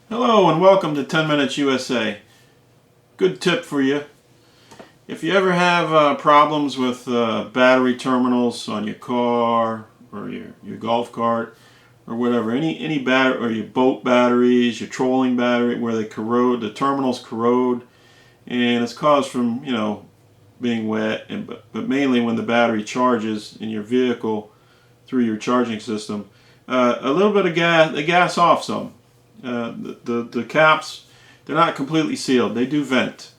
Hello and welcome to 10 Minutes USA. Good tip for you. If you ever have problems with battery terminals on your car or your golf cart or whatever, any battery, or your boat batteries, your trolling battery, where they corrode, the terminals corrode, and it's caused from, being wet, but mainly when the battery charges in your vehicle through your charging system, a little bit of gas, they gas off some. The caps, they're not completely sealed. They do vent.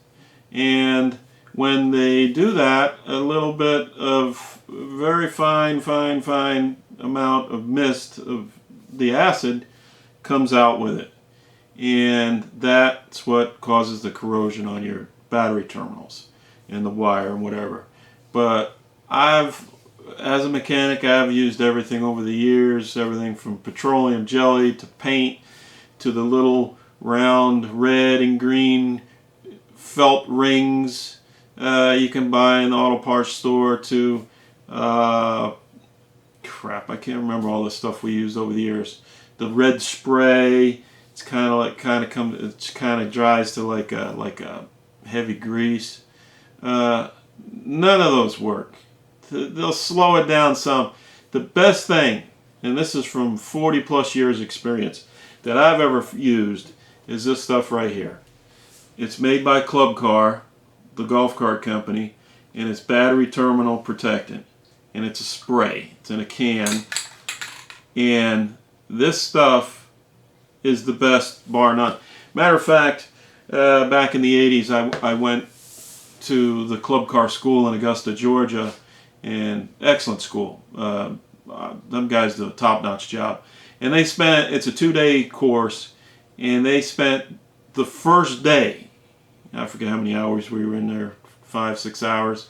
And when they do that, a little bit of very fine amount of mist of the acid comes out with it. And that's what causes the corrosion on your battery terminals and the wire and whatever. But as a mechanic, I've used everything over the years, everything from petroleum jelly to paint to the little round red and green felt rings you can buy in the auto parts store, to crap, I can't remember all the stuff we used over the years. The red spray, it's it kind of dries to like a heavy grease. None of those work. They'll slow it down some. The best thing, and this is from 40 plus years experience, that I've ever used is this stuff right here. It's made by Club Car, the golf cart company, and it's battery terminal protectant. And it's a spray. It's in a can. And this stuff is the best, bar none. Matter of fact, back in the 80s, I went to the Club Car school in Augusta, Georgia, and excellent school. Them guys do a top-notch job. And it's a 2-day course, and they spent the first day, I forget how many hours we were in there, 5-6 hours.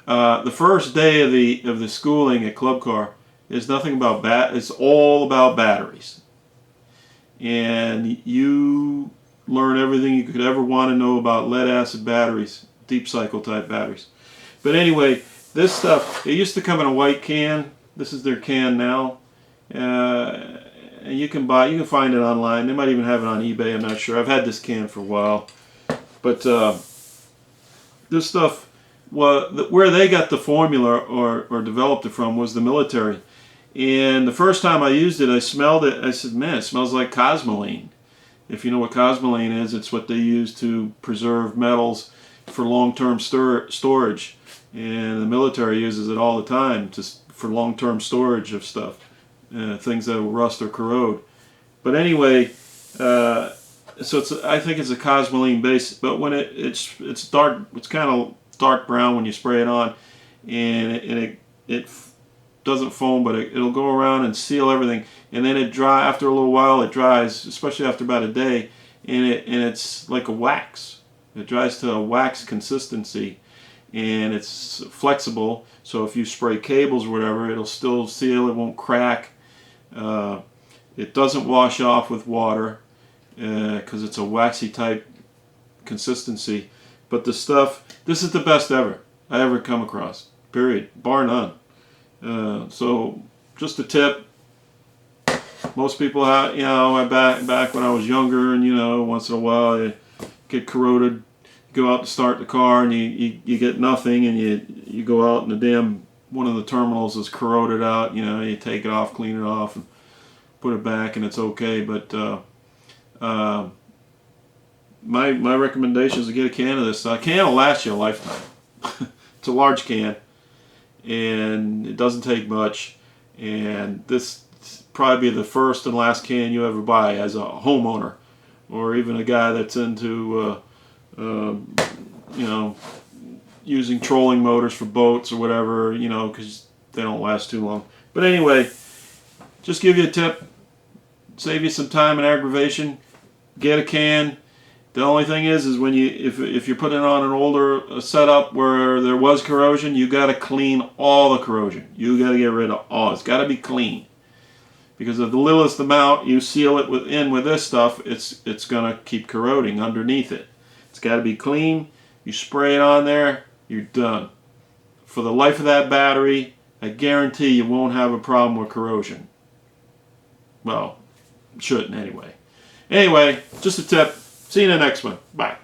The first day of the schooling at Club Car is nothing about it's all about batteries. And you learn everything you could ever want to know about lead acid batteries, deep cycle type batteries. But anyway, this stuff, it used to come in a white can. This is their can now. And you can find it online. They might even have it on eBay, I'm not sure. I've had this can for a while. But this stuff, where they got the formula or developed it from was the military. And the first time I used it, I smelled it. I said, man, it smells like Cosmoline. If you know what Cosmoline is, it's what they use to preserve metals for long-term storage. And the military uses it all the time for long-term storage of stuff. Things that will rust or corrode. But anyway, so I think it's a Cosmoline base. But when it's dark, it's kind of dark brown when you spray it on, and it doesn't foam, but it'll go around and seal everything. And then after a little while, it dries, especially after about a day, and it's like a wax. It dries to a wax consistency, and it's flexible. So if you spray cables or whatever, it'll still seal. It won't crack. It doesn't wash off with water because it's a waxy type consistency. But this is the best I ever come across. Period, bar none. So just a tip. Most people have, back when I was younger, and once in a while you get corroded. You go out to start the car and you get nothing, and you go out and one of the terminals is corroded out. You take it off, clean it off, and put it back, and it's okay. But my recommendation is to get a can of this. A can will last you a lifetime. It's a large can, and it doesn't take much. And this probably be the first and last can you ever buy as a homeowner, or even a guy that's into using trolling motors for boats or whatever, because they don't last too long. But anyway, just give you a tip, save you some time and aggravation. Get a can. The only thing is when if you're putting it on an older setup where there was corrosion, you got to clean all the corrosion. You got to get rid of all. It's got to be clean, because of the littlest amount you seal it with this stuff, it's gonna keep corroding underneath it. It's got to be clean. You spray it on there, you're done. For the life of that battery, I guarantee you won't have a problem with corrosion. Well, shouldn't anyway. Anyway, just a tip. See you in the next one. Bye.